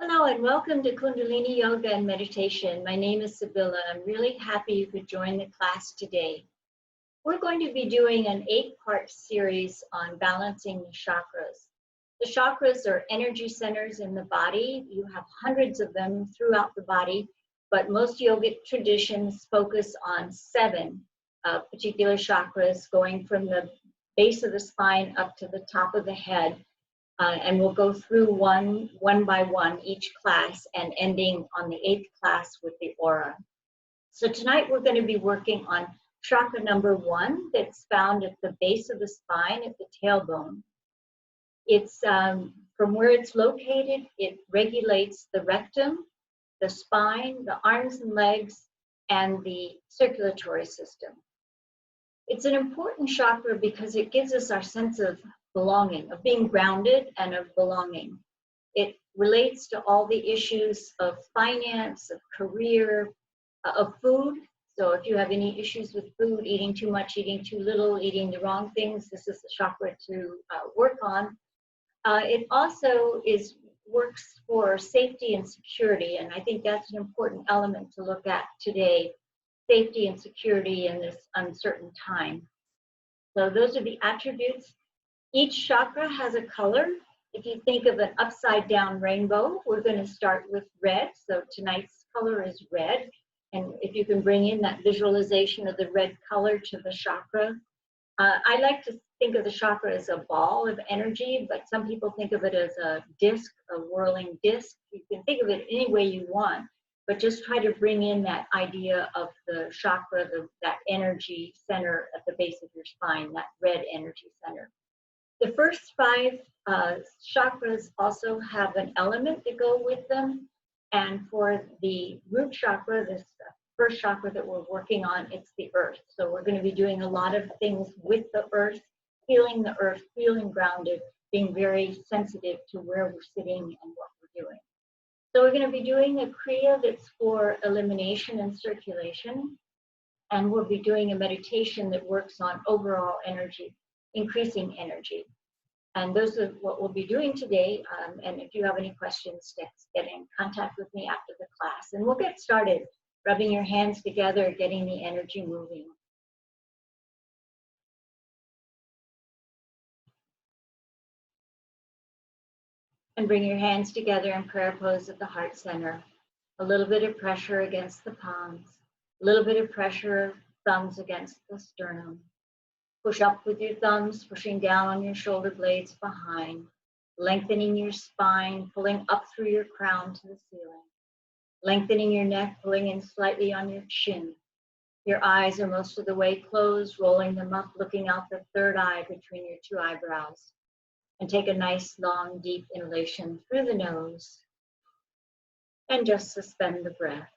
Hello and welcome to Kundalini Yoga and Meditation. My name is Sybilla. I'm really happy you could join the class today. We're going to be doing an 8-part series on balancing the chakras. The chakras are energy centers in the body. You have hundreds of them throughout the body, but most yogic traditions focus on 7 particular chakras going from the base of the spine up to the top of the head. And we'll go through one by one each class and ending on the 8th class with the aura. So tonight we're going to be working on chakra number 1 that's found at the base of the spine at the tailbone. It's from where it's located, it regulates the rectum, the spine, the arms and legs, and the circulatory system. It's an important chakra because it gives us our sense of belonging, of being grounded and of belonging. It relates to all the issues of finance, of career, of food. So if you have any issues with food, eating too much, eating too little, eating the wrong things, this is the chakra to work on. It also works for safety and security, and I think that's an important element to look at today, safety and security in this uncertain time. So those are the attributes. Each chakra has a color. If you think of an upside down rainbow, we're going to start with red. So tonight's color is red. And if you can bring in that visualization of the red color to the chakra. I like to think of the chakra as a ball of energy, but some people think of it as a disc, a whirling disc. You can think of it any way you want, but just try to bring in that idea of the chakra, that energy center at the base of your spine, that red energy center. The first 5 chakras also have an element to go with them. And for the root chakra, this first chakra that we're working on, it's the earth. So we're going to be doing a lot of things with the earth, feeling grounded, being very sensitive to where we're sitting and what we're doing. So we're going to be doing a Kriya that's for elimination and circulation. And we'll be doing a meditation that works on overall energy, increasing energy. And those are what we'll be doing today. And if you have any questions, get in contact with me after the class. And we'll get started, rubbing your hands together, getting the energy moving. And bring your hands together in prayer pose at the heart center. A little bit of pressure against the palms. A little bit of pressure, thumbs against the sternum. Push up with your thumbs, pushing down on your shoulder blades behind, lengthening your spine, pulling up through your crown to the ceiling, lengthening your neck, pulling in slightly on your chin. Your eyes are most of the way closed, rolling them up, looking out the third eye between your 2 eyebrows. And take a nice, long, deep inhalation through the nose, and just suspend the breath.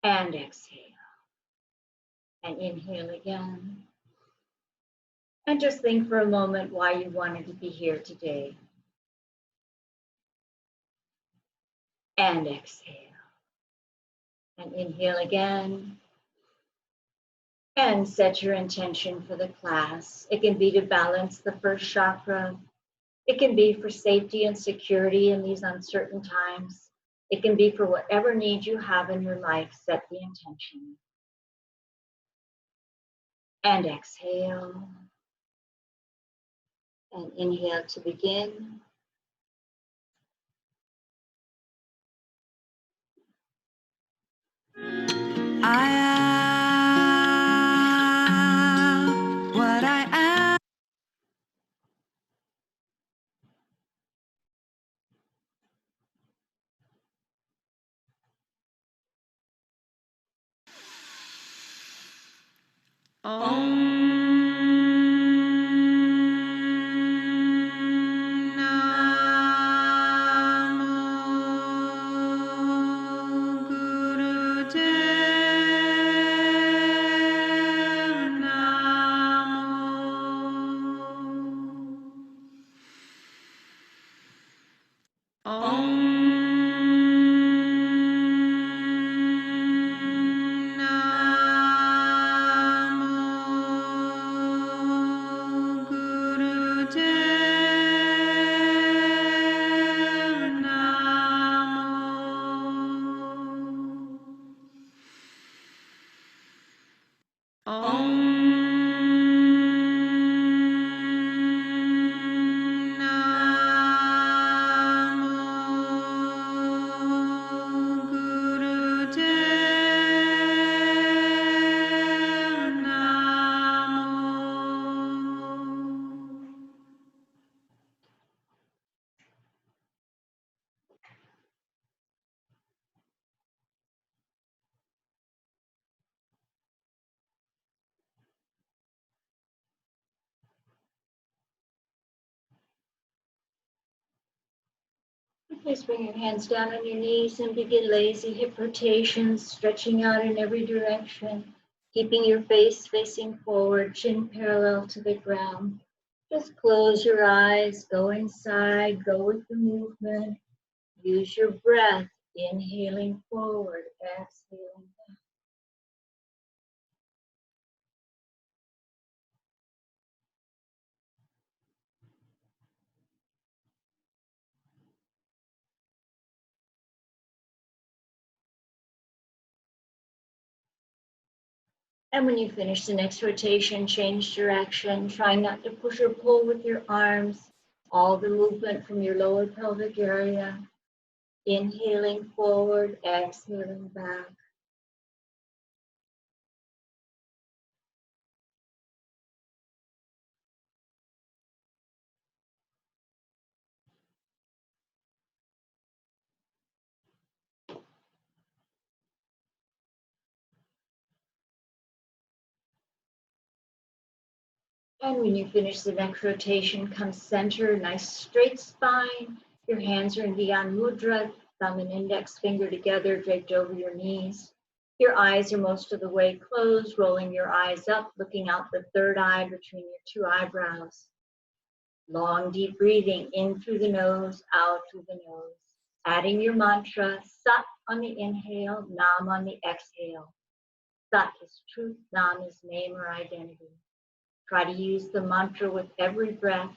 And exhale. And inhale again. And just think for a moment why you wanted to be here today. And exhale. And inhale again. And set your intention for the class. It can be to balance the first chakra. It can be for safety and security in these uncertain times. It can be for whatever need you have in your life. Set the intention. And exhale. And inhale to begin. I am what I am. Please bring your hands down on your knees and begin lazy hip rotations, stretching out in every direction, keeping your face facing forward, chin parallel to the ground. Just close your eyes, go inside, go with the movement. Use your breath, inhaling forward, exhaling back. And when you finish the next rotation, change direction. Try not to push or pull with your arms. All the movement from your lower pelvic area. Inhaling forward, exhaling back. And when you finish the next rotation, come center, nice straight spine. Your hands are in Beyond Mudra, thumb and index finger together, draped over your knees. Your eyes are most of the way closed, rolling your eyes up, looking out the third eye between your two eyebrows. Long, deep breathing in through the nose, out through the nose. Adding your mantra, Sat on the inhale, Nam on the exhale. Sat is truth, Nam is name or identity. Try to use the mantra with every breath,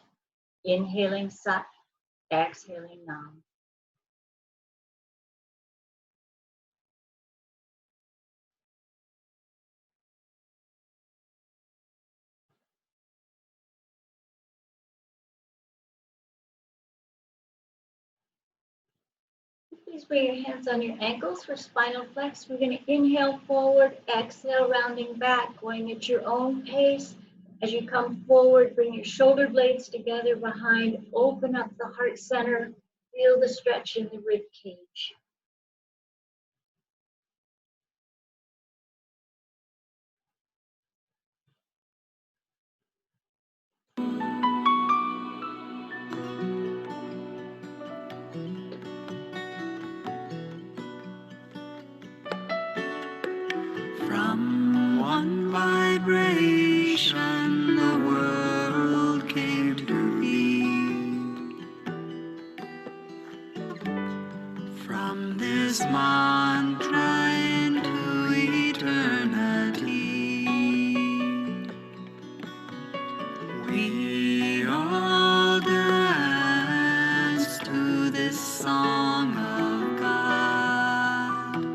inhaling Sat, exhaling Nam. Please bring your hands on your ankles for spinal flex. We're going to inhale forward, exhale, rounding back, going at your own pace. As you come forward, bring your shoulder blades together behind, open up the heart center, feel the stretch in the rib cage. From one vibration, the world came to be. From this mantra into eternity, we all dance to this song of God.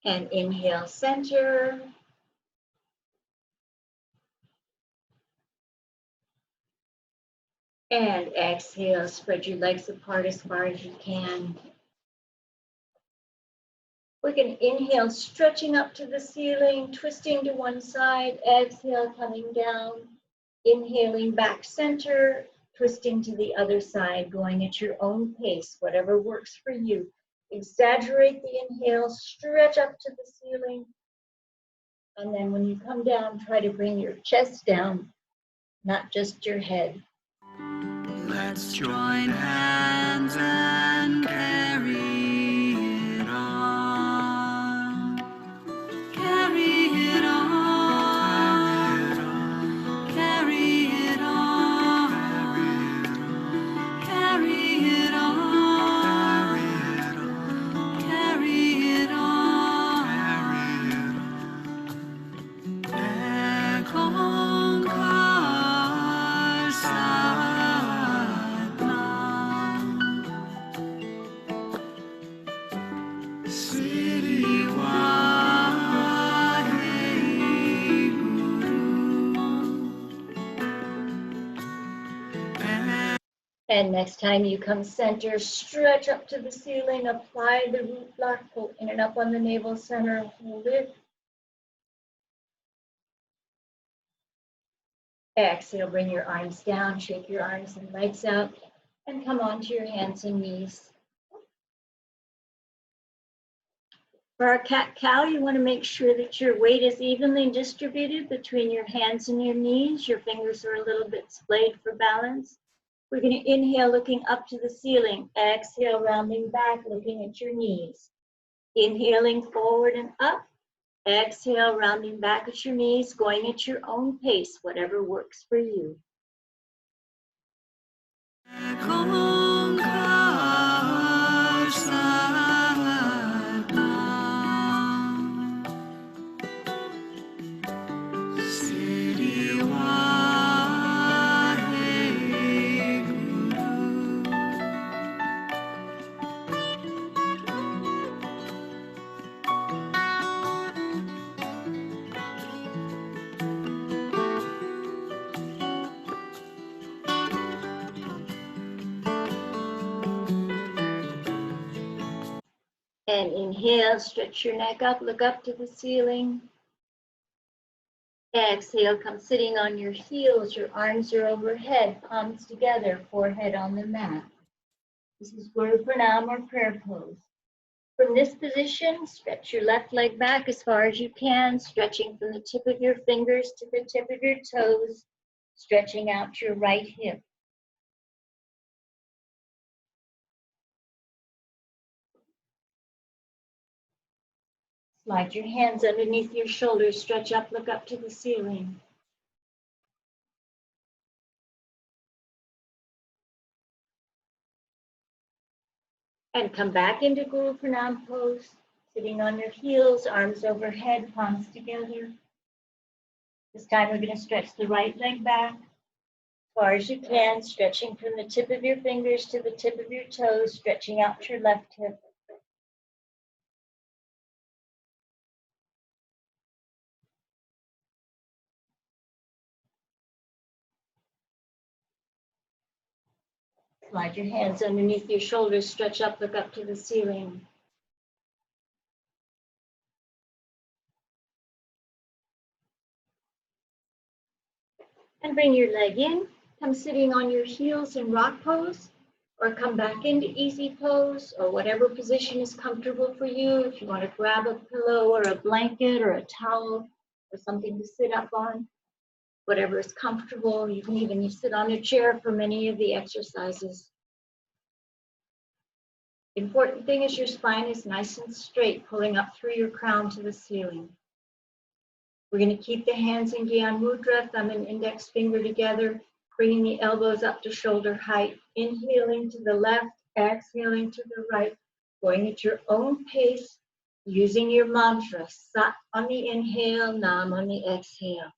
And inhale, center. And exhale, spread your legs apart as far as you can. We're going to inhale, stretching up to the ceiling, twisting to one side, exhale, coming down, inhaling back center, twisting to the other side, going at your own pace, whatever works for you. Exaggerate the inhale, stretch up to the ceiling, and then when you come down, try to bring your chest down, not just your head. Let's join hands and carry it on. Carry it on. Carry it on. Carry it on. Carry it on. Ekonkar Satnam. Siri And next time you come center, stretch up to the ceiling, apply the root block, pull in and up on the navel center, hold it. Exhale, bring your arms down, shake your arms and legs out, and come onto your hands and knees. For our cat-cow, you want to make sure that your weight is evenly distributed between your hands and your knees. Your fingers are a little bit splayed for balance. We're going to inhale, looking up to the ceiling. Exhale, rounding back, looking at your knees. Inhaling forward and up. Exhale, rounding back at your knees, going at your own pace, whatever works for you. And inhale, stretch your neck up, look up to the ceiling. Exhale, come sitting on your heels, your arms are overhead, palms together, forehead on the mat. This is Guru Pranam or prayer pose. From this position, stretch your left leg back as far as you can, stretching from the tip of your fingers to the tip of your toes, stretching out your right hip. Slide your hands underneath your shoulders, stretch up, look up to the ceiling. And come back into Guru Pranam pose, sitting on your heels, arms overhead, palms together. This time we're going to stretch the right leg back as far as you can, stretching from the tip of your fingers to the tip of your toes, stretching out your left hip. Slide your hands underneath your shoulders, stretch up, look up to the ceiling. And bring your leg in, come sitting on your heels in rock pose, or come back into easy pose, or whatever position is comfortable for you. If you want to grab a pillow or a blanket or a towel or something to sit up on, whatever is comfortable. You can even sit on a chair for many of the exercises. The important thing is your spine is nice and straight, pulling up through your crown to the ceiling. We're going to keep the hands in Gyan Mudra, thumb and index finger together, bringing the elbows up to shoulder height, inhaling to the left, exhaling to the right, going at your own pace, using your mantra, Sat on the inhale, Nam on the exhale.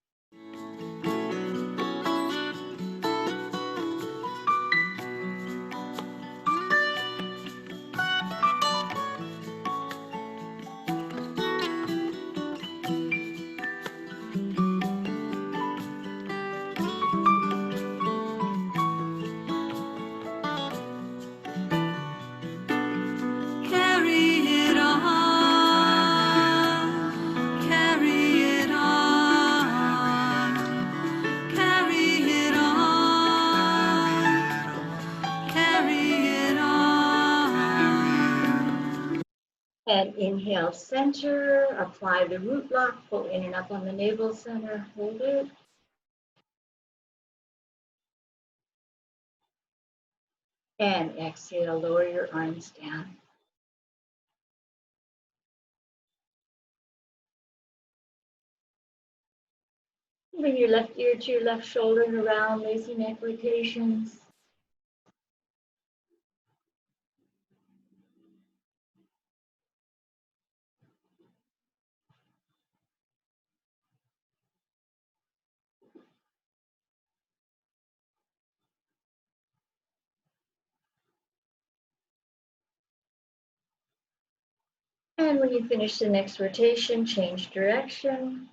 And inhale, center, apply the root lock, pull in and up on the navel center, hold it. And exhale, lower your arms down. Bring your left ear to your left shoulder and around, lazy neck rotations. And when you finish the next rotation, change direction.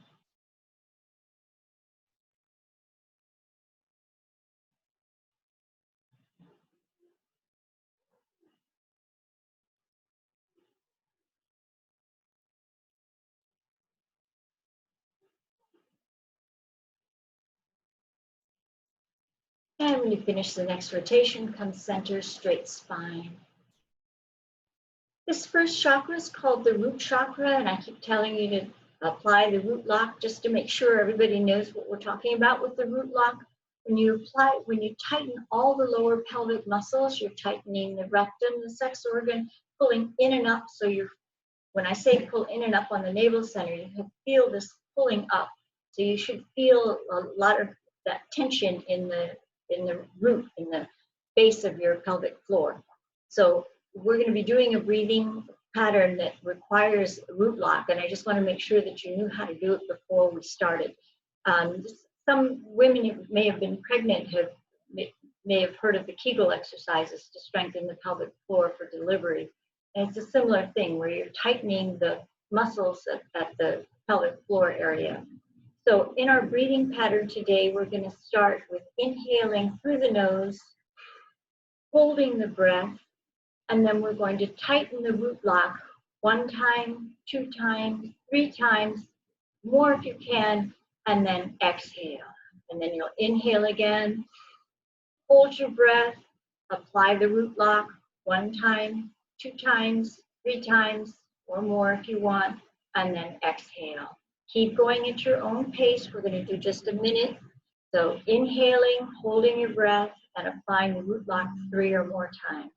And when you finish the next rotation, come center, straight spine. This first chakra is called the root chakra, and I keep telling you to apply the root lock just to make sure everybody knows what we're talking about with the root lock. when you tighten all the lower pelvic muscles, you're tightening the rectum, the sex organ, pulling in and up. So when I say pull in and up on the navel center, you can feel this pulling up. So you should feel a lot of that tension in the root, in the base of your pelvic floor. So we're going to be doing a breathing pattern that requires root lock, and I just want to make sure that you knew how to do it before we started. Some women who may have been pregnant may have heard of the Kegel exercises to strengthen the pelvic floor for delivery. And it's a similar thing where you're tightening the muscles at the pelvic floor area. So in our breathing pattern today, we're going to start with inhaling through the nose, holding the breath, and then we're going to tighten the root lock 1 time, 2 times, 3 times, more if you can, and then exhale. And then you'll inhale again, hold your breath, apply the root lock 1 time, 2 times, 3 times, or more if you want, and then exhale. Keep going at your own pace. We're going to do just a minute. So inhaling, holding your breath, and applying the root lock 3 or more times.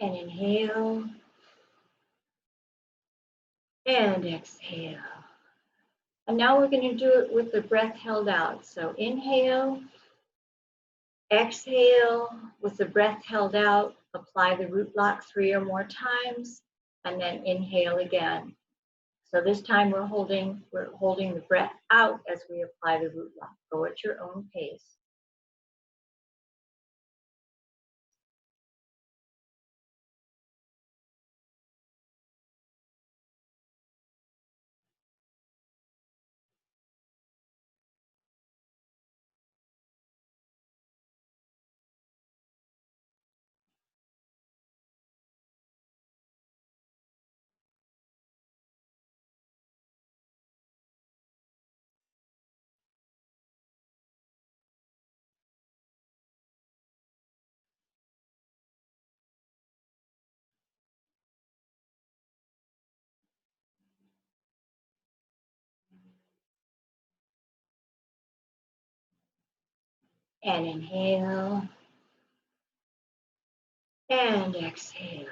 And inhale, and exhale. And now we're going to do it with the breath held out. So inhale, exhale with the breath held out, apply the root lock 3 or more times, and then inhale again. So this time we're holding the breath out as we apply the root lock. Go at your own pace. And inhale, and exhale.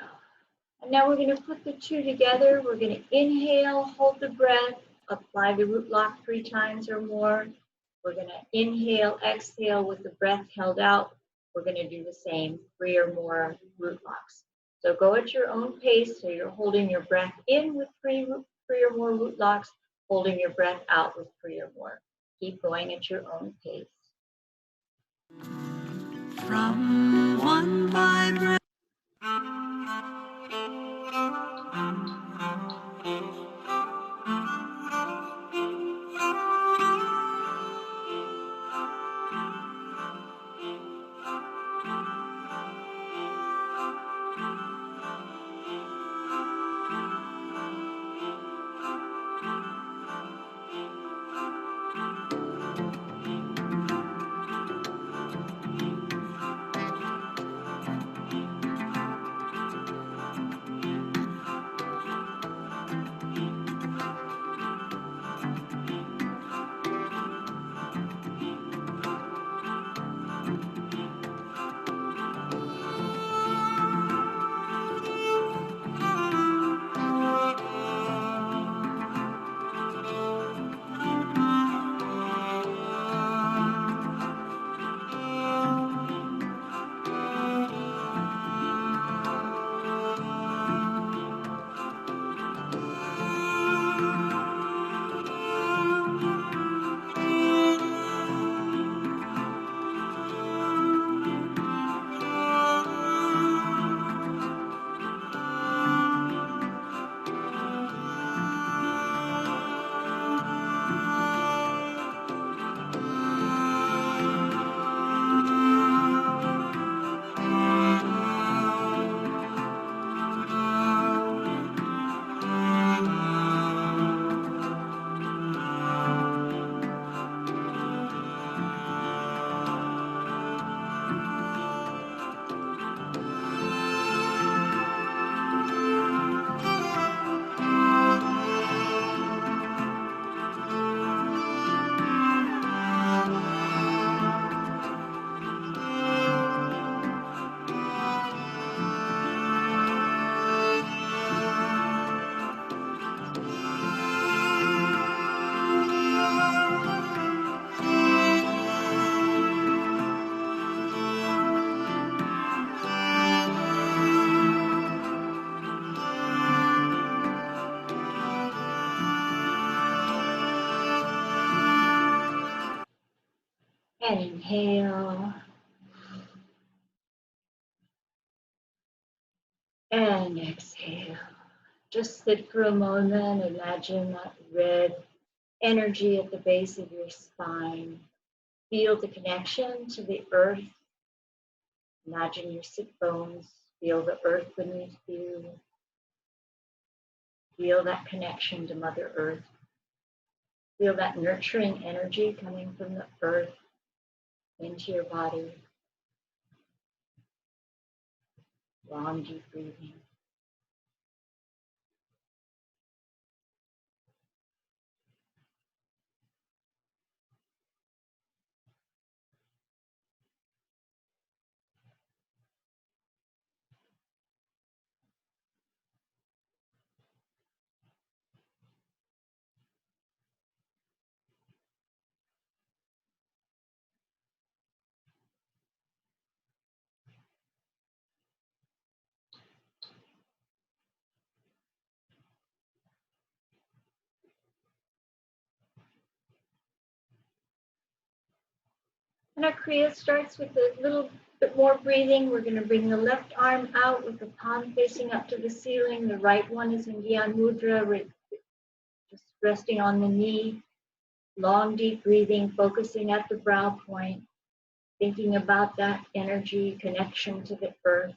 And now we're going to put the 2 together. We're going to inhale, hold the breath, apply the root lock 3 times or more. We're going to inhale, exhale with the breath held out. We're going to do the same, 3 or more root locks. So go at your own pace. So you're holding your breath in with 3 or more root locks, holding your breath out with 3 or more. Keep going at your own pace. From one vibration And inhale. And exhale. Just sit for a moment. Imagine that red energy at the base of your spine. Feel the connection to the earth. Imagine your sit bones. Feel the earth beneath you. Feel that connection to Mother Earth. Feel that nurturing energy coming from the earth into your body. Long, deep breathing. And our Kriya starts with a little bit more breathing. We're going to bring the left arm out with the palm facing up to the ceiling. The right one is in Gyan Mudra, just resting on the knee. Long, deep breathing, focusing at the brow point, thinking about that energy connection to the earth.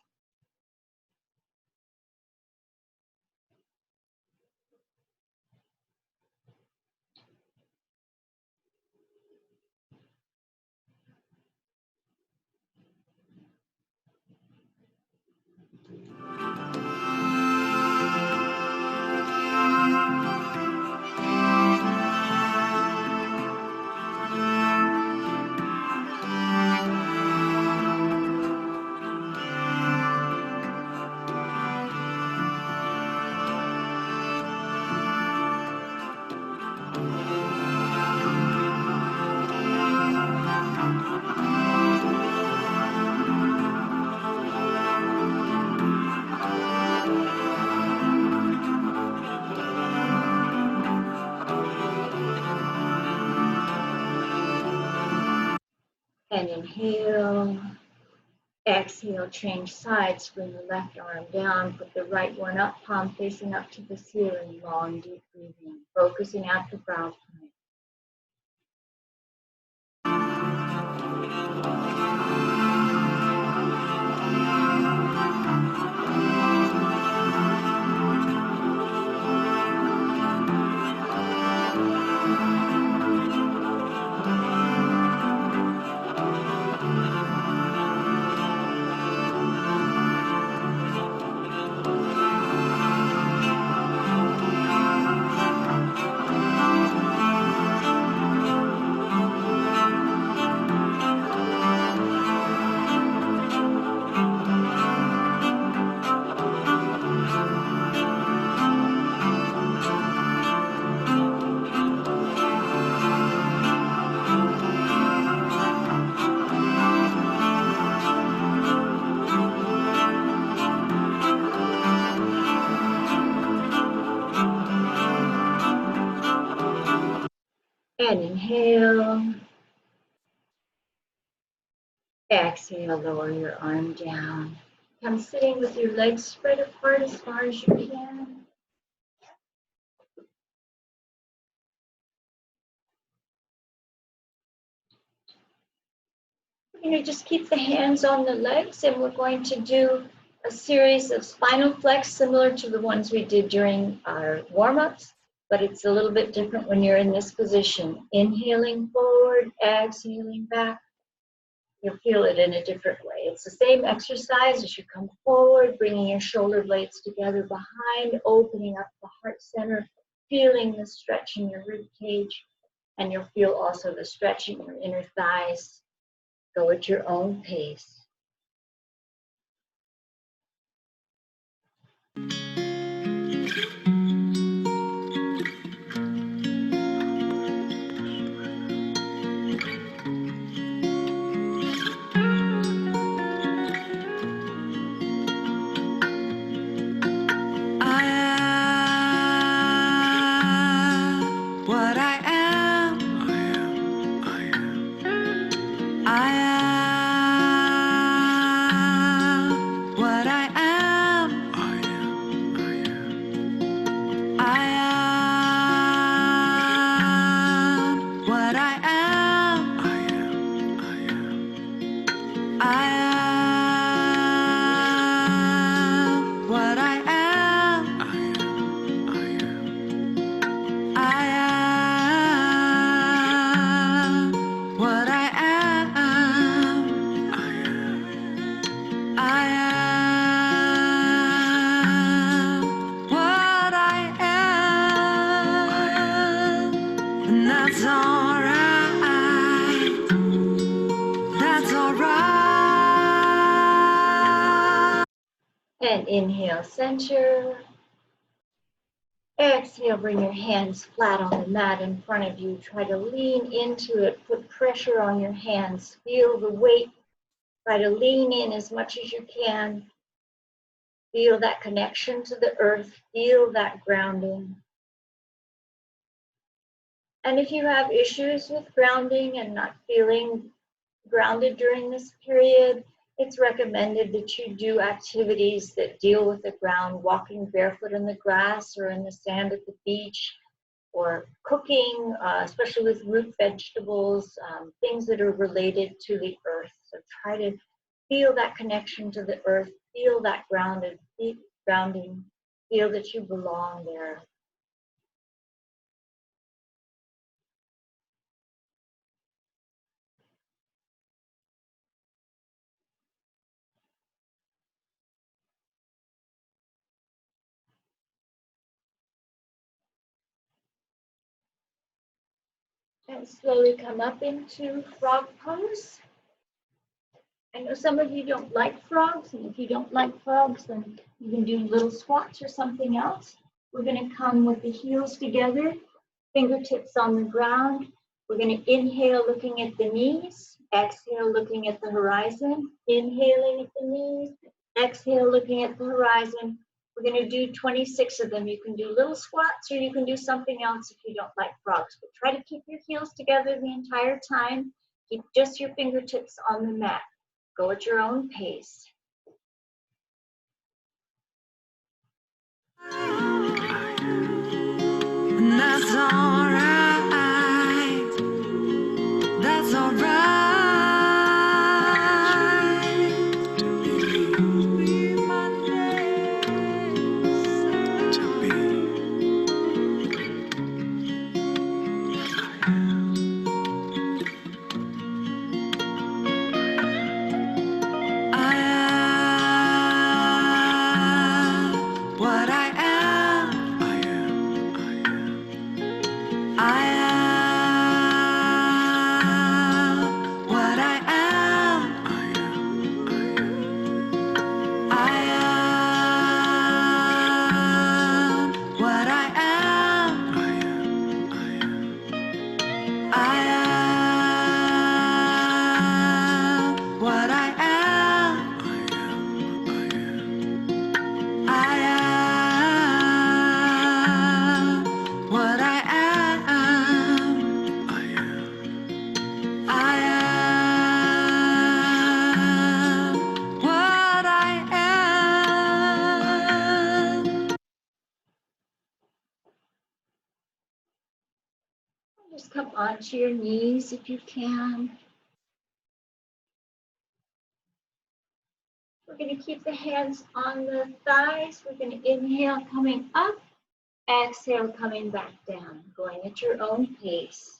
And inhale, exhale, change sides, bring the left arm down, put the right one up, palm facing up to the ceiling, long, deep breathing, focusing at the brow point. And inhale, exhale, lower your arm down. Come sitting with your legs spread apart as far as you can. We're going to just keep the hands on the legs, and we're going to do a series of spinal flex similar to the ones we did during our warm-ups, but it's a little bit different when you're in this position. Inhaling forward, exhaling back. You'll feel it in a different way. It's the same exercise as you come forward, bringing your shoulder blades together behind, opening up the heart center, feeling the stretch in your rib cage, and you'll feel also the stretch in your inner thighs. Go at your own pace. I am what I am. I am. And inhale, center. Exhale, bring your hands flat on the mat in front of you. Try to lean into it. Put pressure on your hands. Feel the weight. Try to lean in as much as you can. Feel that connection to the earth. Feel that grounding. And if you have issues with grounding and not feeling grounded during this period, it's recommended that you do activities that deal with the ground, walking barefoot in the grass or in the sand at the beach, or cooking, especially with root vegetables, things that are related to the earth. So try to feel that connection to the earth, feel that grounding, feel that you belong there. And slowly come up into frog pose. I know some of you don't like frogs, and if you don't like frogs, then you can do little squats or something else. We're going to come with the heels together, fingertips on the ground. We're going to inhale, looking at the knees. Exhale, looking at the horizon. Inhaling at the knees. Exhale, looking at the horizon. We're going to do 26 of them. You can do little squats, or you can do something else if you don't like frogs. But try to keep your heels together the entire time. Keep just your fingertips on the mat. Go at your own pace. And that's alright. That's alright. Be my name. To be. I am what I am. I am what I am. I am what I am. I am what I am. I am what I am. I am what I am. Just come onto your knees if you can. We're going to keep the hands on the thighs. We're going to inhale, coming up. Exhale, coming back down. Going at your own pace.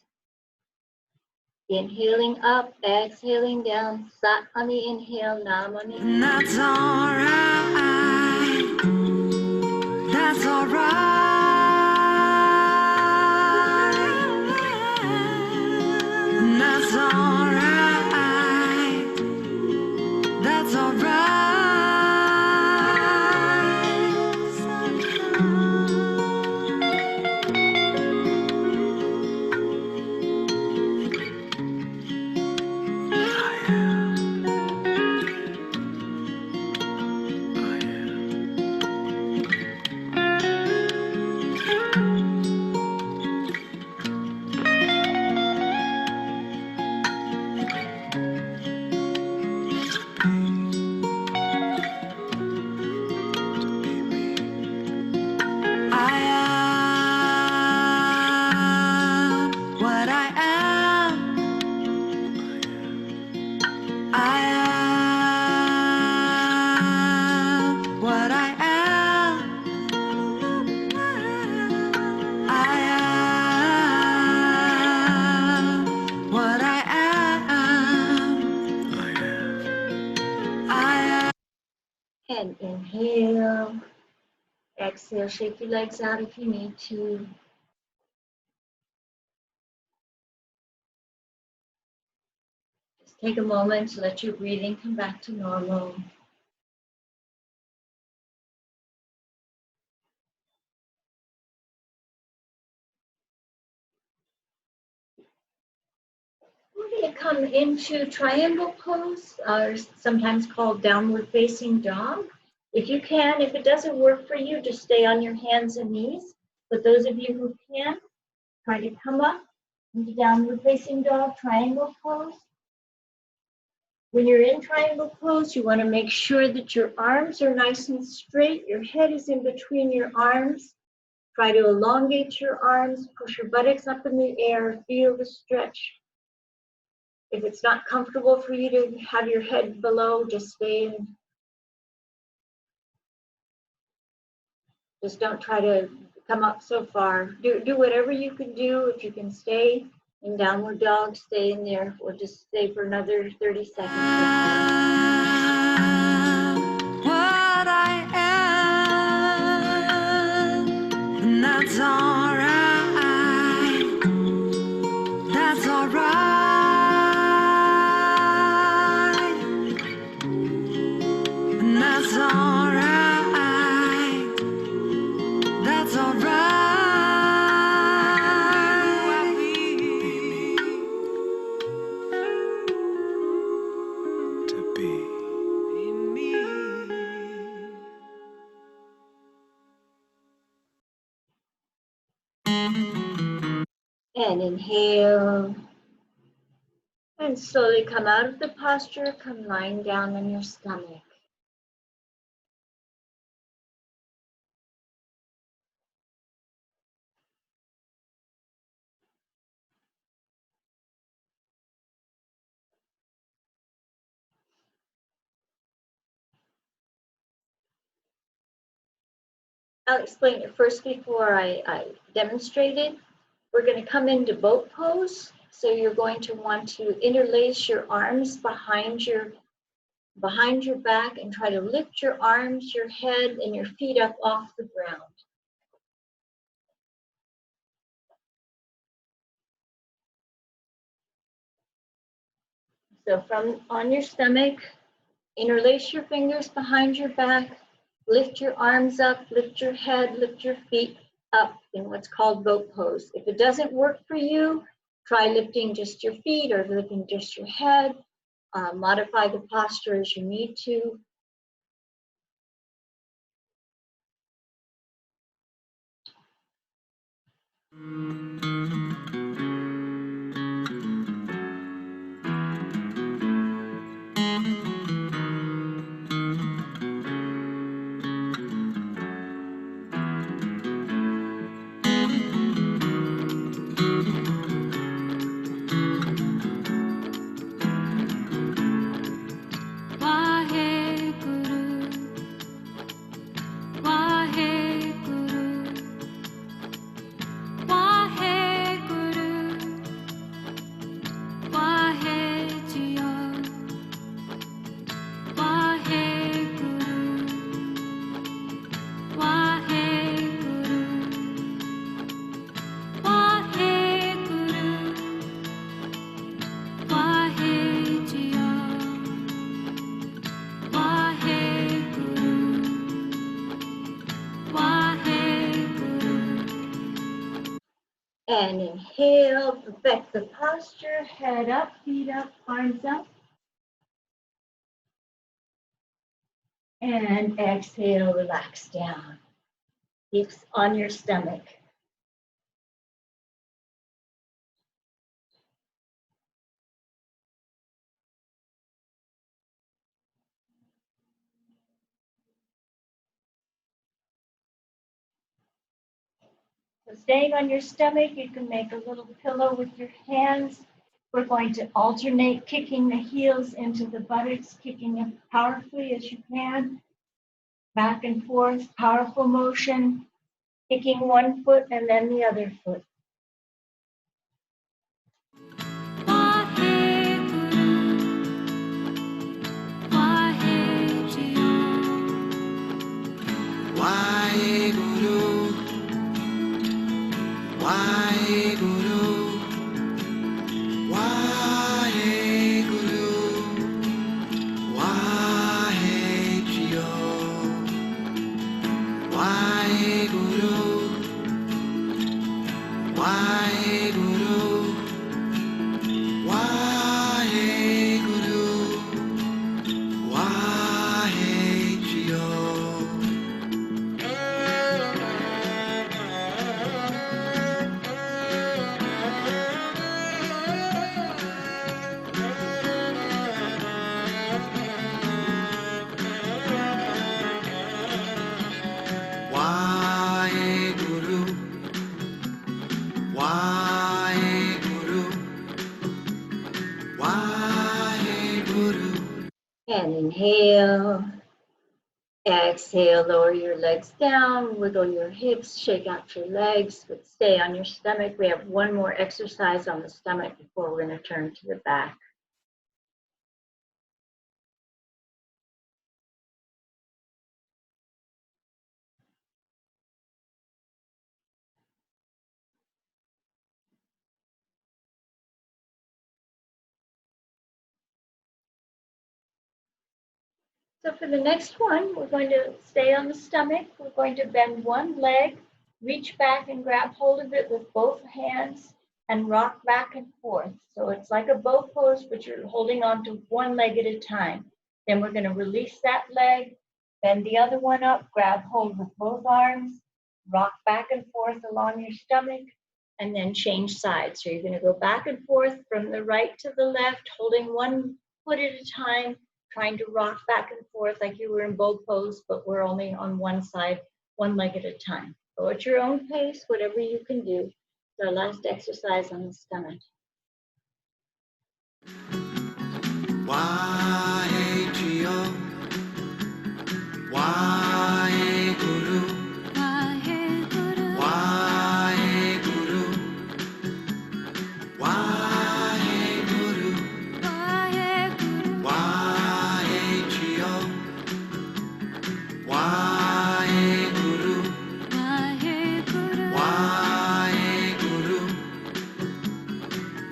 Inhaling up, exhaling down. Sat on the inhale, nam on the And that's alright. That's alright. And that's alright. That's alright. I am what I am. I am what I am. I am what I am. I am. And inhale. Exhale, shake your legs out if you need to. Just take a moment to let your breathing come back to normal. going to come into triangle pose, or sometimes called downward facing dog. If you can, if it doesn't work for you, just stay on your hands and knees. But those of you who can, try to come up into downward facing dog, triangle pose. When you're in triangle pose, you want to make sure that your arms are nice and straight. Your head is in between your arms. Try to elongate your arms, push your buttocks up in the air, feel the stretch. If it's not comfortable for you to have your head below, just stay in. Just don't try to come up so far. Do whatever you can do. If you can stay in downward dog, stay in there. We'll just stay for another 30 seconds. What I am, and that's alright. That's alright, and that's alright. That's alright. To be me. And inhale. And slowly come out of the posture, come lying down on your stomach. I'll explain it first before I demonstrate it. We're going to come into boat pose. So you're going to want to interlace your arms behind your back and try to lift your arms, your head, and your feet up off the ground. So from on your stomach, interlace your fingers behind your back, lift your arms up, lift your head, lift your feet up in what's called boat pose. If it doesn't work for you, try lifting just your feet or lifting just your head. Modify the posture as you need to. And inhale, perfect the posture, head up, feet up, arms up. And exhale, relax down. Hips on your stomach. So staying on your stomach, you can make a little pillow with your hands. We're going to alternate kicking the heels into the buttocks, kicking as powerfully as you can. Back and forth, powerful motion, kicking one foot and then the other foot. Why Inhale. Exhale, lower your legs down, wiggle your hips, shake out your legs, but stay on your stomach. We have one more exercise on the stomach before we're going to turn to the back. So for the next one, we're going to stay on the stomach. We're going to bend one leg, reach back and grab hold of it with both hands and rock back and forth. So it's like a bow pose, but you're holding on to one leg at a time. Then we're going to release that leg, bend the other one up, grab hold with both arms, rock back and forth along your stomach, and then change sides. So you're going to go back and forth from the right to the left, holding one foot at a time, trying to rock back and forth like you were in bow pose, but we're only on one side, one leg at a time. Go at your own pace, whatever you can do. It's our last exercise on the stomach. Waheguru, Waheguru, Waheguru, Waheguru, Waheguru, Waheguru, Waheguru, Waheguru, Waheguru,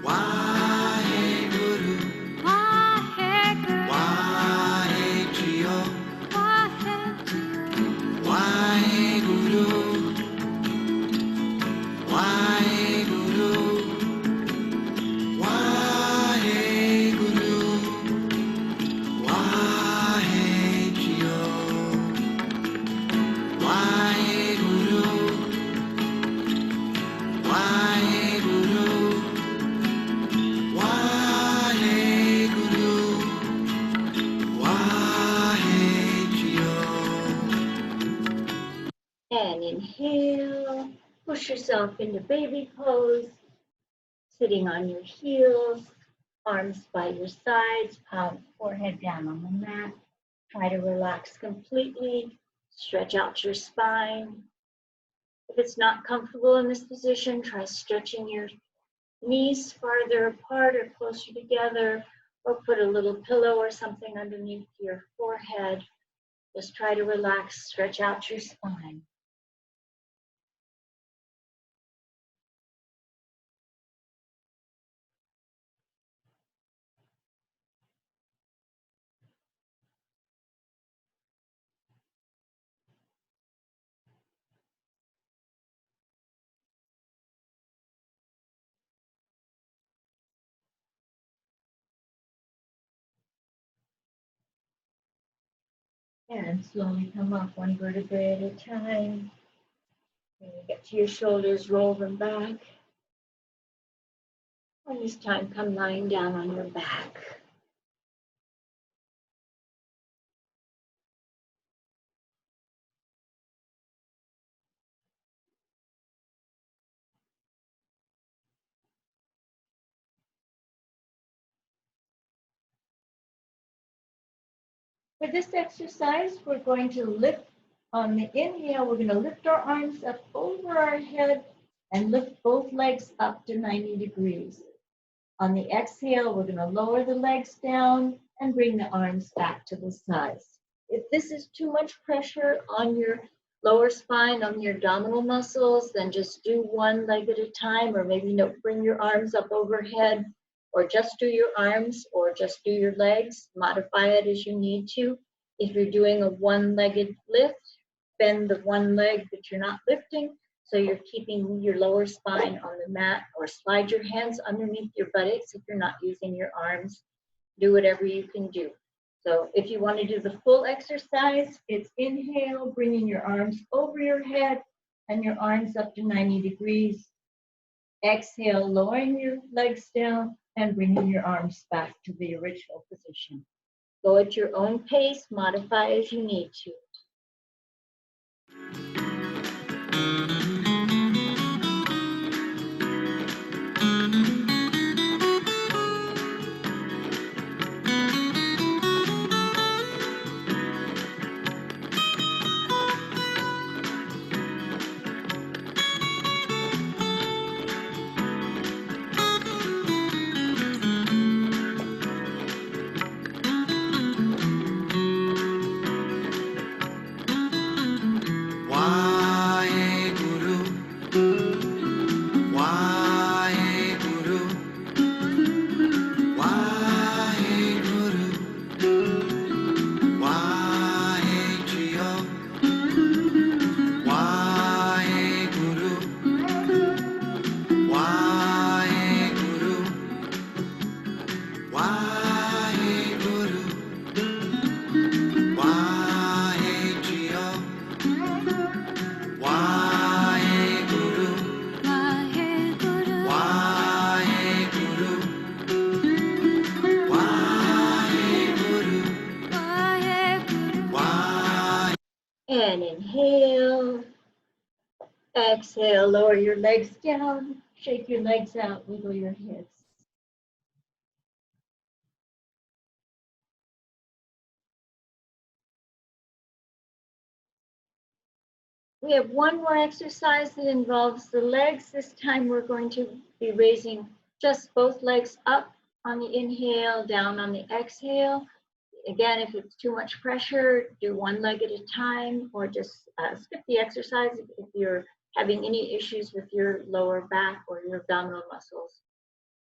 Waheguru, Waheguru, Waheguru, Waheguru, Waheguru, Waheguru, Waheguru, Waheguru. And inhale, push yourself into baby pose, sitting on your heels, arms by your sides, forehead down on the mat. Try to relax completely, stretch out your spine. If it's not comfortable in this position, try stretching your knees farther apart or closer together, or put a little pillow or something underneath your forehead. Just try to relax, stretch out your spine. And slowly come up one vertebrae at a time. When you get to your shoulders, roll them back. And this time, come lying down on your back. For this exercise, we're going to lift on the inhale, we're going to lift our arms up over our head and lift both legs up to 90 degrees. On the exhale, we're going to lower the legs down and bring the arms back to the sides. If this is too much pressure on your lower spine, on your abdominal muscles, then just do one leg at a time, or maybe bring your arms up overhead, or just do your arms, or just do your legs. Modify it as you need to. If you're doing a one-legged lift, bend the one leg that you're not lifting, so you're keeping your lower spine on the mat, or slide your hands underneath your buttocks if you're not using your arms. Do whatever you can do. So if you want to do the full exercise, it's inhale, bringing your arms over your head and your arms up to 90 degrees. Exhale, lowering your legs down and bringing your arms back to the original position. Go at your own pace, modify as you need to. And inhale. Exhale, lower your legs down. Shake your legs out, wiggle your hips. We have one more exercise that involves the legs. This time we're going to be raising just both legs up on the inhale, down on the exhale. Again, if it's too much pressure, do one leg at a time, or just skip the exercise if you're having any issues with your lower back or your abdominal muscles.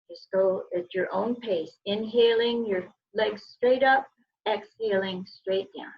Just go at your own pace. Inhaling, your legs straight up, exhaling, straight down.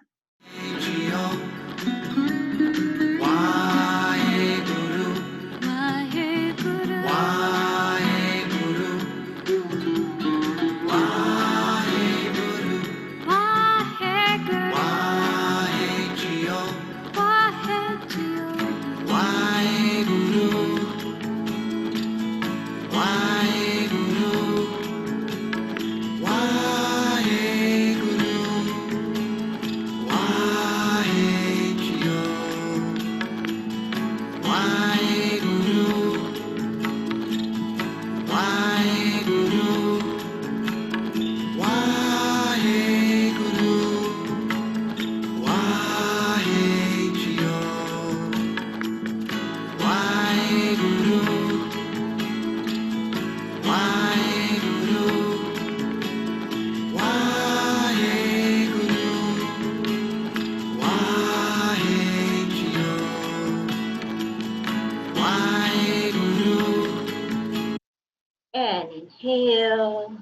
And inhale,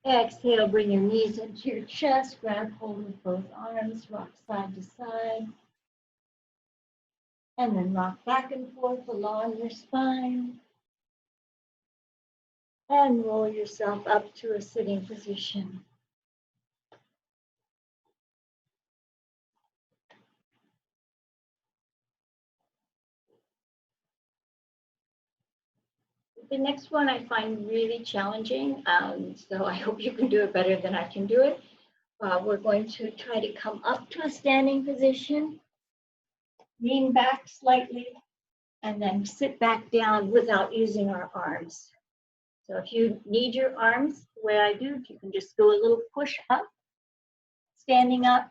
exhale, bring your knees into your chest, grab hold of both arms, rock side to side, and then rock back and forth along your spine, and roll yourself up to a sitting position. The next one I find really challenging, so I hope you can do it better than I can do it. We're going to try to come up to a standing position, lean back slightly, and then sit back down without using our arms. So if you need your arms, the way I do, you can just go a little push up, standing up,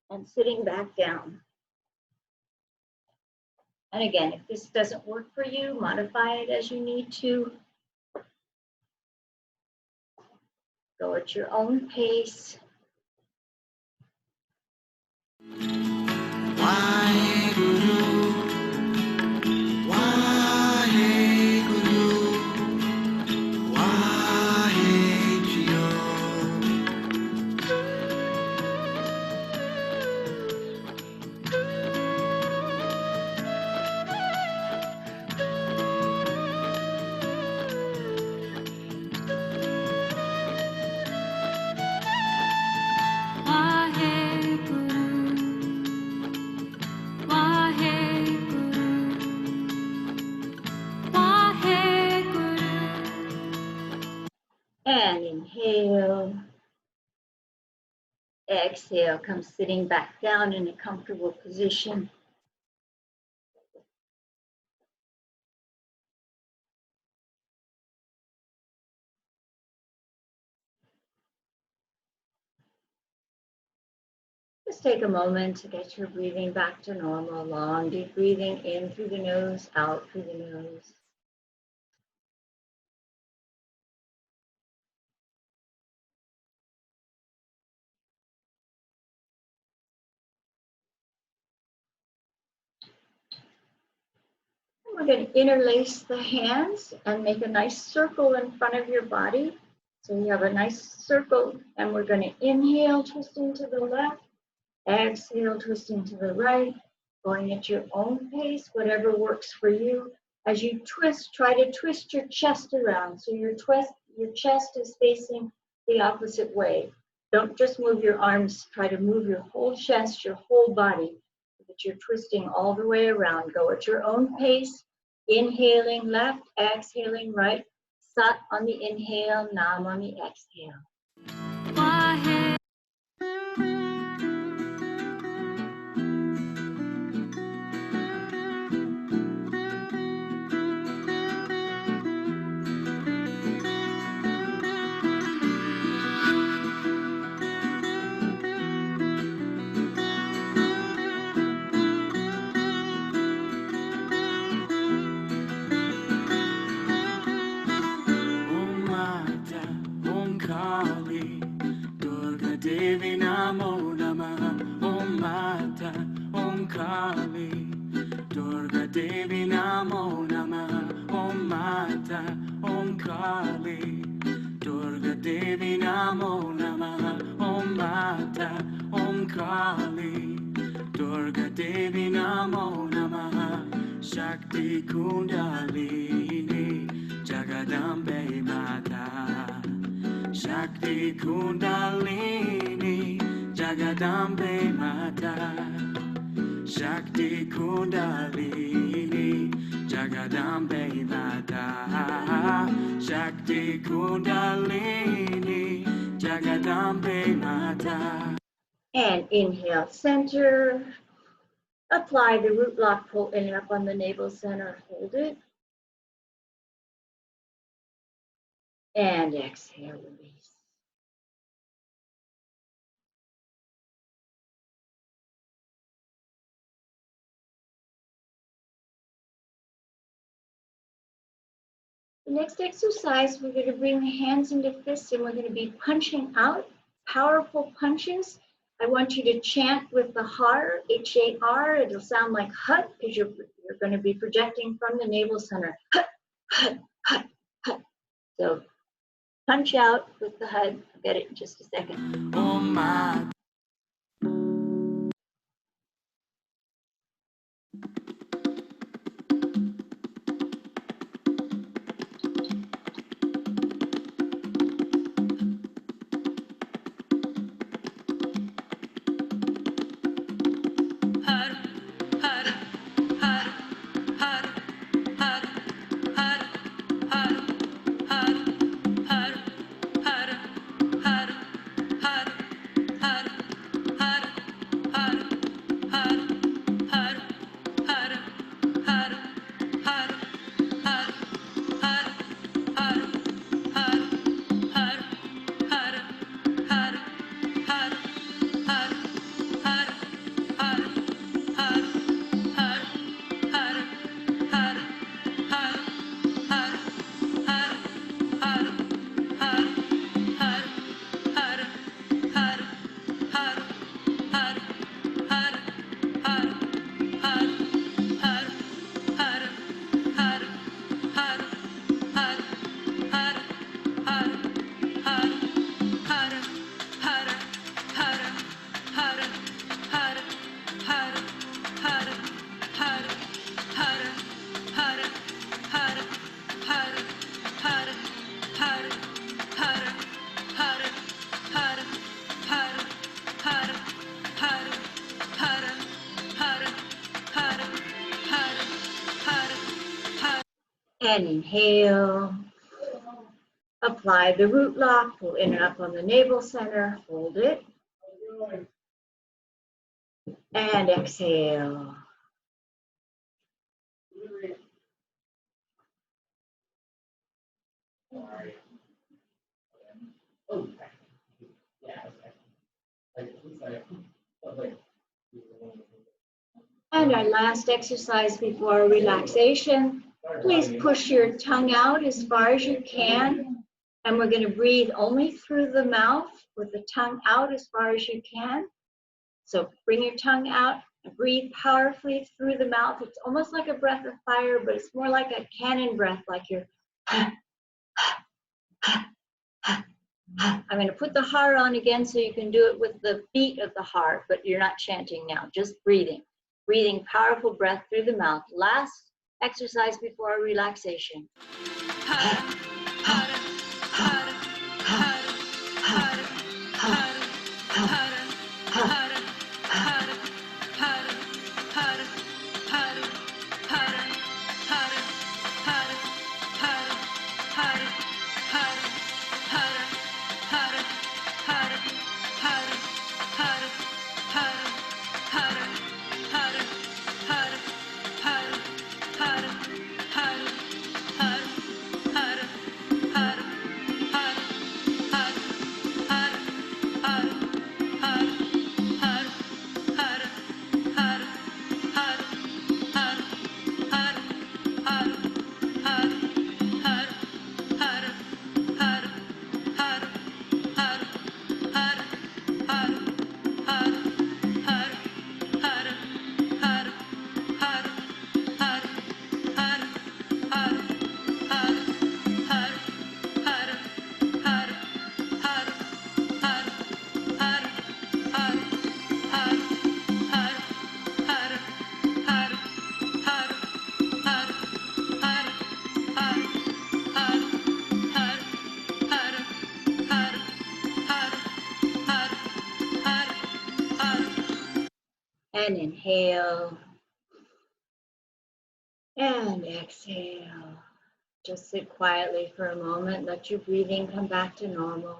and sitting back down. And again, if this doesn't work for you, modify it as you need to. Go at your own pace. And inhale. Exhale, come sitting back down in a comfortable position. Just take a moment to get your breathing back to normal. Long, deep breathing in through the nose, out through the nose. We're going to interlace the hands and make a nice circle in front of your body. So you have a nice circle, and we're going to inhale, twisting to the left, exhale, twisting to the right, going at your own pace, whatever works for you. As you twist, try to twist your chest around. So your chest is facing the opposite way. Don't just move your arms, try to move your whole chest, your whole body, so that you're twisting all the way around. Go at your own pace, inhaling left, exhaling right, Sat on the inhale, Nam on the exhale. Kali, Durga Devi Namo Namaha, Om Mata, Om Kali, Durga Devi Namo Namaha, Om Mata, Om Kali, Durga Devi Namo Namaha, Shakti Kundalini, Jagadambe Mata, Shakti Kundalini, Jagadambe Mata, Shakti Kundalini, Jagadambe Mata, Shakti Kundalini, Jagadambe Mata. And inhale, center. Apply the root lock, pull in and up on the navel center, hold it. And exhale, release. The next exercise, we're going to bring the hands into fists and we're going to be punching out, powerful punches. I want you to chant with the har, H-A-R. It'll sound like hut because you're going to be projecting from the navel center. Hut, hut, hut, hut. So punch out with the hut. I'll get it in just a second. Oh my. And inhale. Apply the root lock, pull in and up on the navel center, hold it. And exhale. And our last exercise before relaxation, please push your tongue out as far as you can. And we're going to breathe only through the mouth with the tongue out as far as you can. So bring your tongue out and breathe powerfully through the mouth. It's almost like a breath of fire, but it's more like a cannon breath, like you're I'm going to put the heart on again so you can do it with the beat of the heart, but you're not chanting now, just breathing. Breathing powerful breath through the mouth. Last exercise before relaxation. And inhale. And exhale. Just sit quietly for a moment. Let your breathing come back to normal.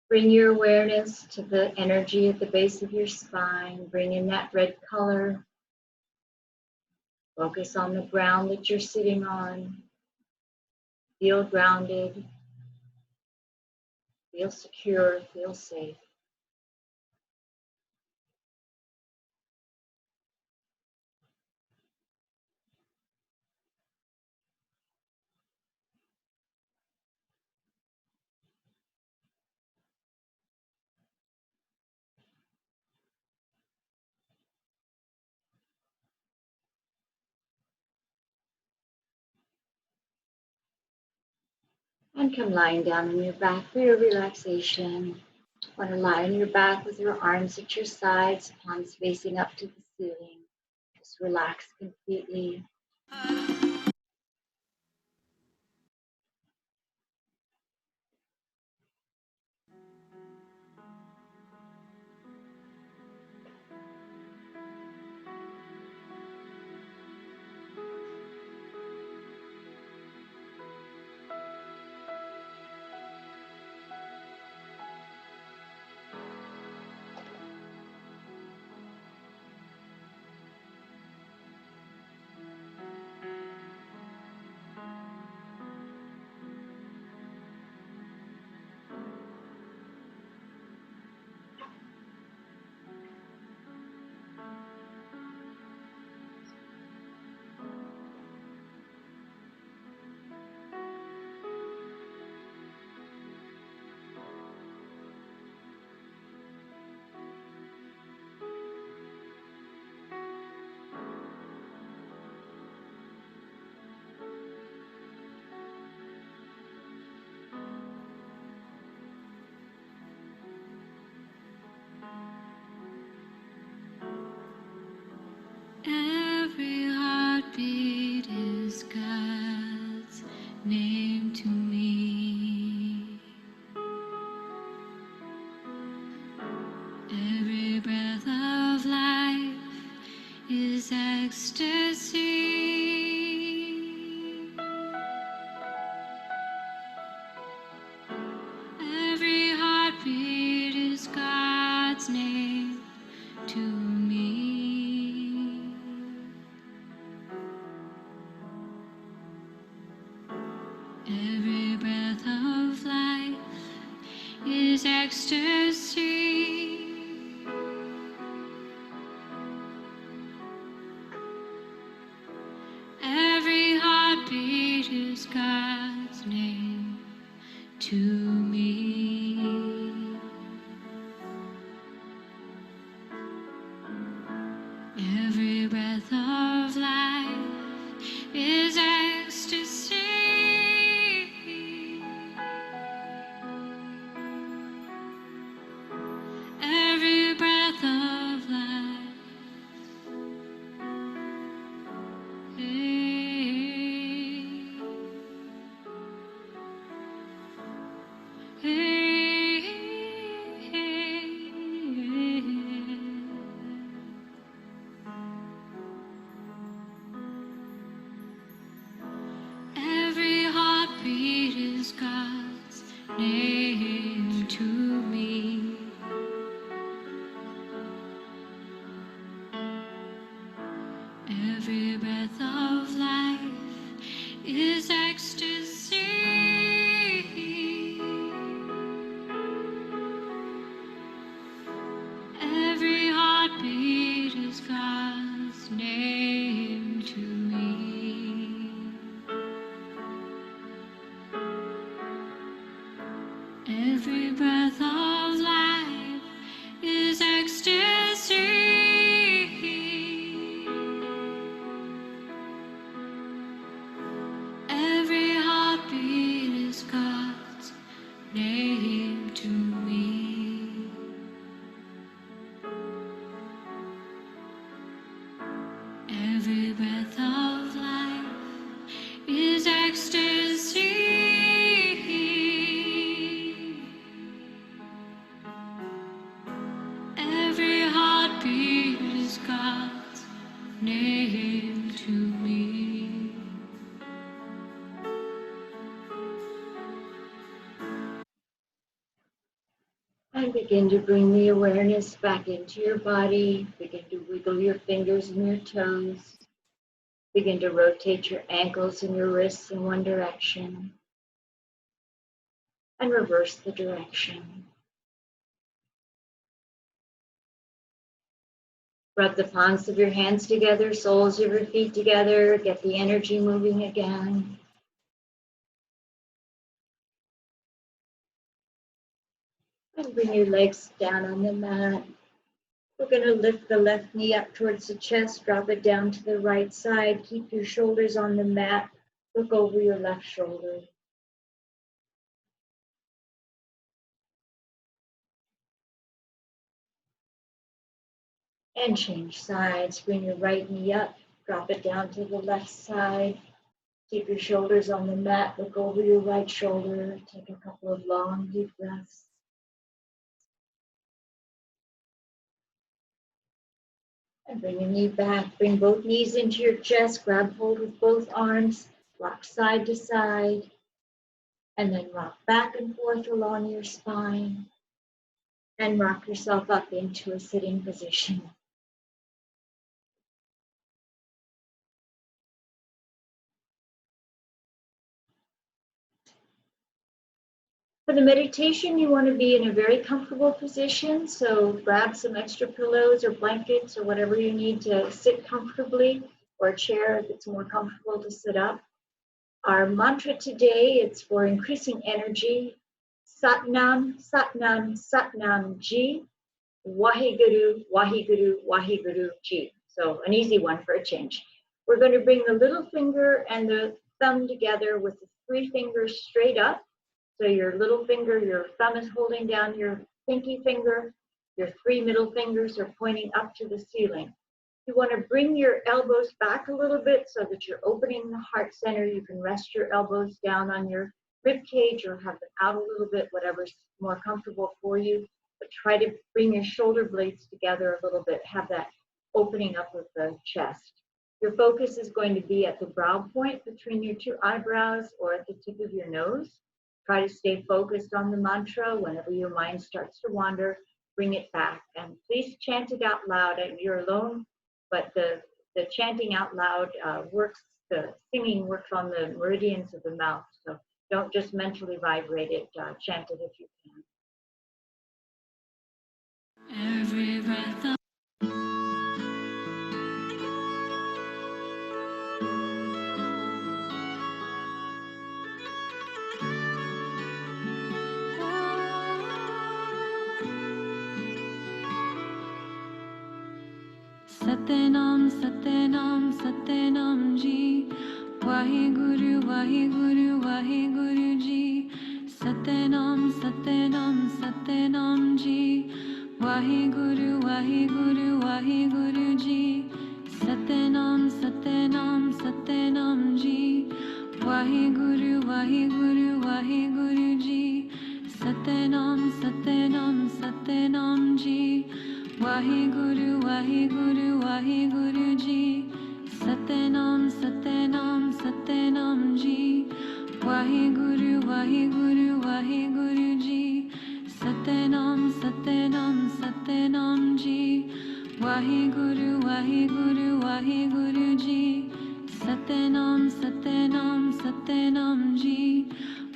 Bring your awareness to the energy at the base of your spine. Bring in that red color. Focus on the ground that you're sitting on. Feel grounded. Feel secure. Feel safe. And come lying down on your back for your relaxation. Want to lie on your back with your arms at your sides, palms facing up to the ceiling. Just relax completely. Every heartbeat is God's name to me. Every breath of life is ecstasy. Every heartbeat is God's name to me. Every breath of life is ecstasy. Every heartbeat is God's name to me. Every breath of life is ecstasy. Every breath of life. Every heartbeat is God's name to me. Every breath of life is ecstasy. Every heartbeat is God's name to me. Every breath of life is ecstasy. Every name to me. And begin to bring the awareness back into your body. Begin to wiggle your fingers and your toes. Begin to rotate your ankles and your wrists in one direction. And reverse the direction. Rub the palms of your hands together, soles of your feet together. Get the energy moving again. And bring your legs down on the mat. We're going to lift the left knee up towards the chest, drop it down to the right side. Keep your shoulders on the mat. Look over your left shoulder. And change sides. Bring your right knee up, drop it down to the left side. Keep your shoulders on the mat. Look over your right shoulder. Take a couple of long, deep breaths. And bring your knee back. Bring both knees into your chest. Grab hold with both arms. Rock side to side. And then rock back and forth along your spine. And rock yourself up into a sitting position. For the meditation, you want to be in a very comfortable position. So grab some extra pillows or blankets or whatever you need to sit comfortably, or a chair if it's more comfortable to sit up. Our mantra today, it's for increasing energy. Satnam, Satnam, Satnam Ji. Waheguru, Waheguru, Waheguru Ji. So an easy one for a change. We're going to bring the little finger and the thumb together with the three fingers straight up. So your little finger, your thumb is holding down your pinky finger. Your three middle fingers are pointing up to the ceiling. You want to bring your elbows back a little bit so that you're opening the heart center. You can rest your elbows down on your rib cage or have them out a little bit, whatever's more comfortable for you. But try to bring your shoulder blades together a little bit. Have that opening up of the chest. Your focus is going to be at the brow point between your two eyebrows or at the tip of your nose. Try to stay focused on the mantra. Whenever your mind starts to wander, bring it back. And please chant it out loud. You're alone, but the chanting out loud works, the singing works on the meridians of the mouth. So don't just mentally vibrate it, chant it if you can. Every breath of Satnam, Satnam, Satnam Ji. Waheguru, Waheguru, Waheguru Ji. Satnam, Satnam, Satnam Ji. Waheguru, Waheguru, Waheguru Ji. Satnam, Satnam, Satnam Ji. Waheguru, Waheguru, Waheguru Ji. Satnam, Satnam, Satnam Ji. Waheguru, Waheguru, Waheguru Ji. Satnam, Satnam, Satnam Ji. Waheguru, Waheguru, Waheguru Ji. Satnam, Satnam, Satnam Ji. Waheguru, Waheguru, Waheguru Ji. Satnam, Satnam, Satnam Ji.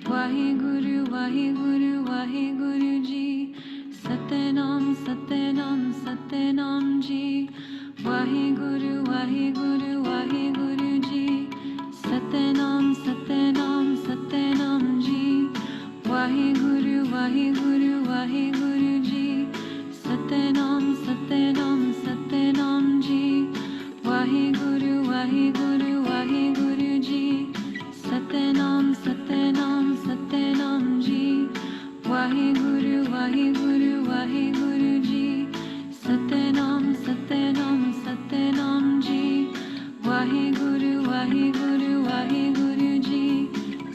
Waheguru, Waheguru, Waheguru Ji. Satnam, Satnam, Satnam Ji. Waheguru, Waheguru, Waheguru Ji. Satnam, Satnam, Satnam Ji. Waheguru, Waheguru, Waheguru Ji. Satnam, Satnam, Satnam Ji. Waheguru, Waheguru, Waheguru Ji. Satnam, Satnam, Satnam Ji. Waheguru, Waheguru, Waheguru Ji. Satnam, Satnam, Satnam Ji. Waheguru, Waheguru, Waheguru Ji.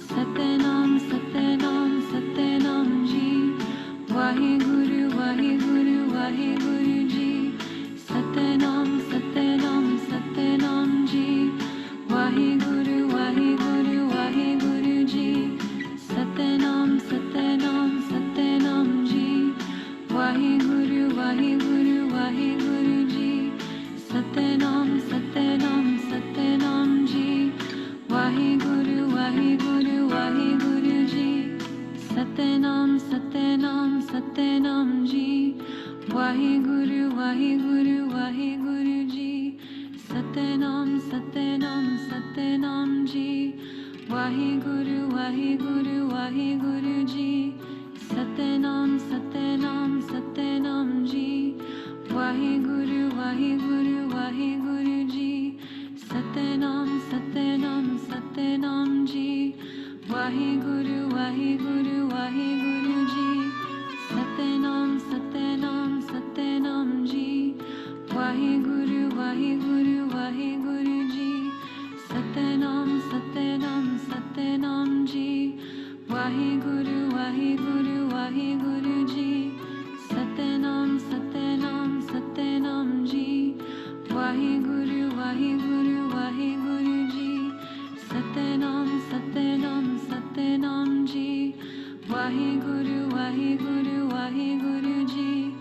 Satnam, Satnam, Satnam Ji. Waheguru, Waheguru, Waheguru Ji. Satnam, Satnam, Satnam Satnam, Satnam Ji. Waheguru, Waheguru, Waheguru Ji. Satnam, Satnam, Satnam Ji. Waheguru, Waheguru, Waheguru Ji. Satnam, Satnam, Satnam Ji. Waheguru, Waheguru, Waheguru Ji. Satnam, Satnam, Satnam Ji. Waheguru, Waheguru, Waheguru Ji. Satnam, Satnam, Satnam Ji. Waheguru, Waheguru, Waheguru Ji. Satnam, Satnam, Satnam Ji. Waheguru, Waheguru, Waheguru Ji. Satnam, Satnam, Satnam Ji. Waheguru, Waheguru, Waheguru Ji.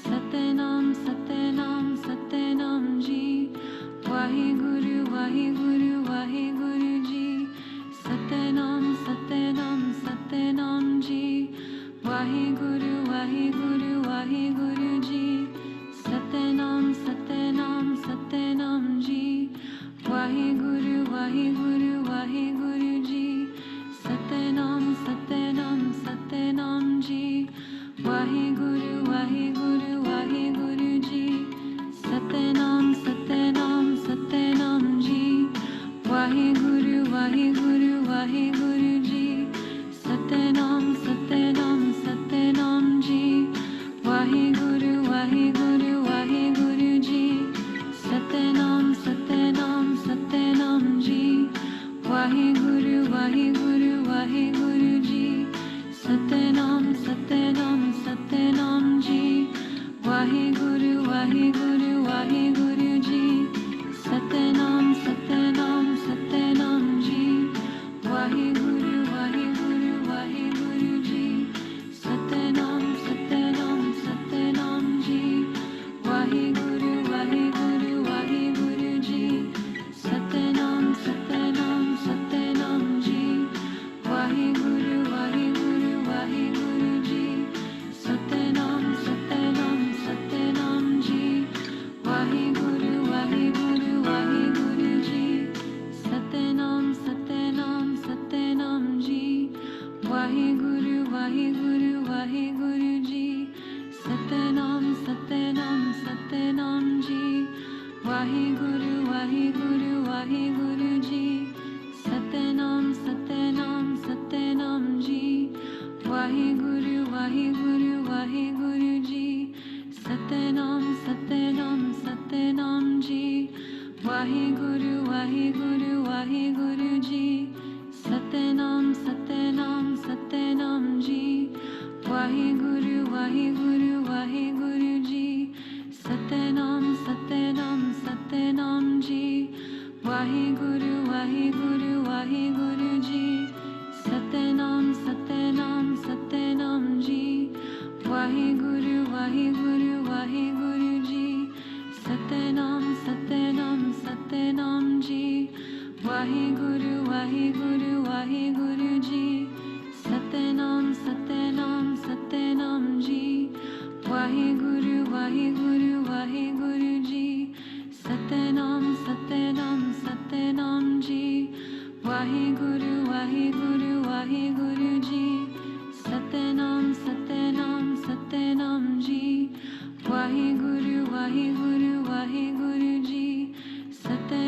Satnam, Satnam, Satnam Ji. Waheguru, Waheguru, Waheguru Ji. Satnam, Satnam, Satnam Ji. Waheguru, Waheguru, Waheguru Ji. Satnam, Satnam, Satnam Ji. Waheguru, Waheguru, Waheguru Ji. Satnam, Satnam, Satnam Ji. Waheguru, Waheguru, Waheguru Ji. Satnam, Satnam, Satnam Ji. Waheguru, Waheguru, Waheguru Ji. Satnam, Satnam, Satnam Ji. Waheguru, Waheguru, Waheguru Ji. Satnam, Satnam, Satnam Ji. Waheguru, Waheguru, Waheguru Ji. Satnam, Satnam, Satnam Ji. Waheguru, Waheguru, Waheguru Ji. Satnam, Satnam, Satnam Ji. Waheguru, Waheguru, Waheguru Ji. Satnam, Satnam, Satnam Ji. Waheguru, Waheguru, Waheguru Ji. Satnam, Satnam, Satnam Ji. Waheguru, Waheguru, Waheguru Ji. Satnam, Satnam, Satnam Ji. Waheguru, Waheguru, Waheguru Ji. Satnam, Satnam, Satnam Ji. Waheguru, Waheguru, Waheguru Ji. Satnam, Satnam, Satnam Ji. Waheguru, Waheguru, Waheguru Ji. Satnam, Satnam, Satnam Ji. Waheguru, Waheguru, Waheguru Ji. Satnam, Satnam, Satnam Ji. Waheguru, Waheguru, Waheguru Ji. Satnam, Satnam, Satnam Ji. Waheguru, Waheguru, Waheguru Ji. Satnam, Satnam, Satnam Ji. Waheguru, Waheguru, Waheguru Ji. Satnam, Satnam, Satnam Ji. Waheguru, Waheguru, Waheguru Ji. Satnam, Satnam, Satnam Ji. Waheguru, Waheguru, Waheguru Ji. Satnam, Satnam, Satnam Ji. Waheguru, Waheguru, Waheguru Ji. Satnam, Satnam, Satnam Ji. Waheguru, Waheguru, Waheguru Ji. Satnam, Satnam, Satnam Ji. Waheguru, Waheguru, Waheguru Ji. Satnam,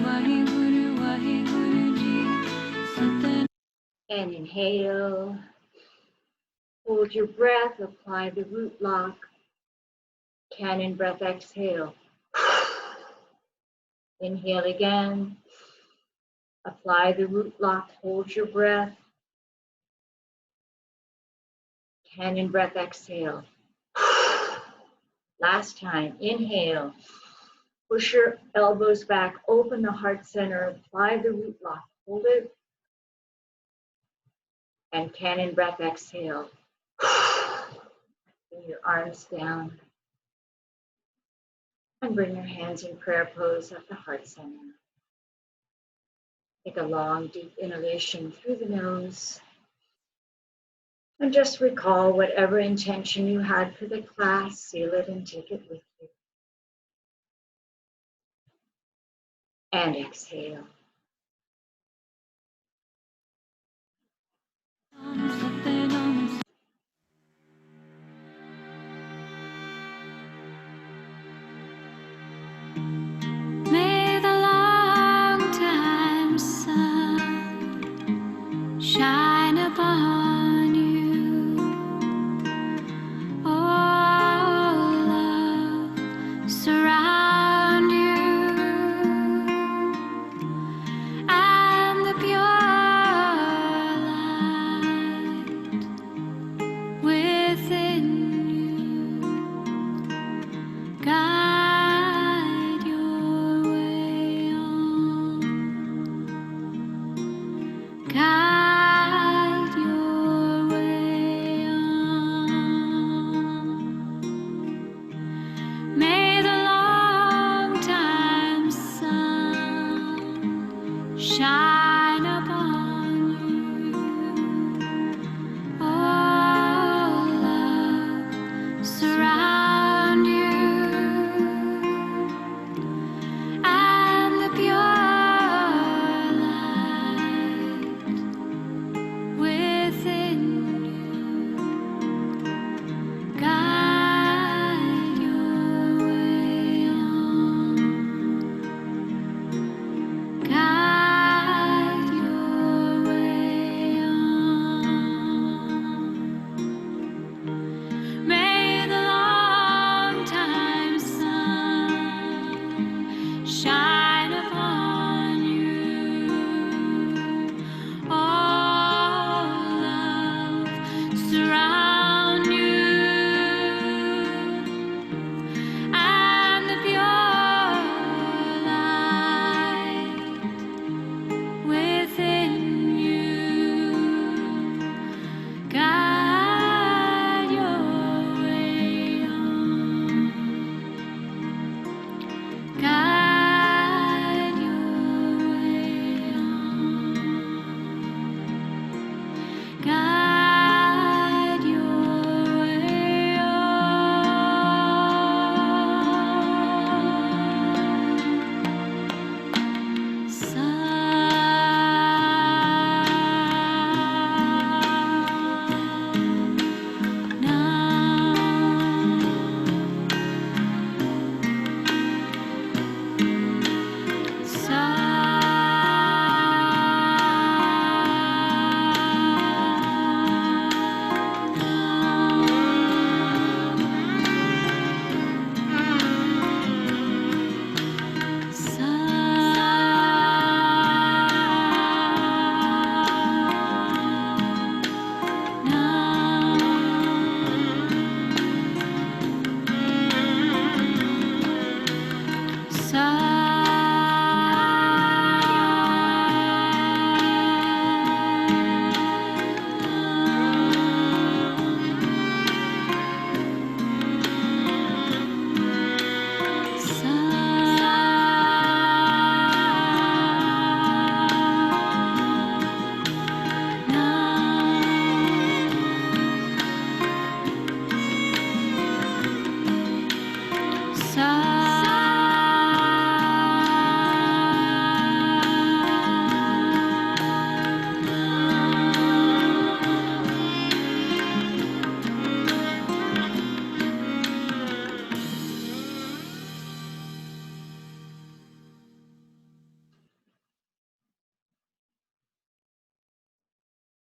Waheguru, Waheguru Ji. Satanam. And inhale. Hold your breath, apply the root lock. Cannon breath, exhale. Inhale again. Apply the root lock, hold your breath. Cannon breath, exhale. Last time, inhale. Push your elbows back, open the heart center, apply the root lock, hold it. And cannon breath, exhale. Bring your arms down. And bring your hands in prayer pose at the heart center. Take a long, deep inhalation through the nose. And just recall whatever intention you had for the class, seal it and take it with you. And exhale. Satanam. May the long time sun shine upon you. Oh, love surround you, and the pure light within you guide your way on. Guide your way on. May the long time sun shine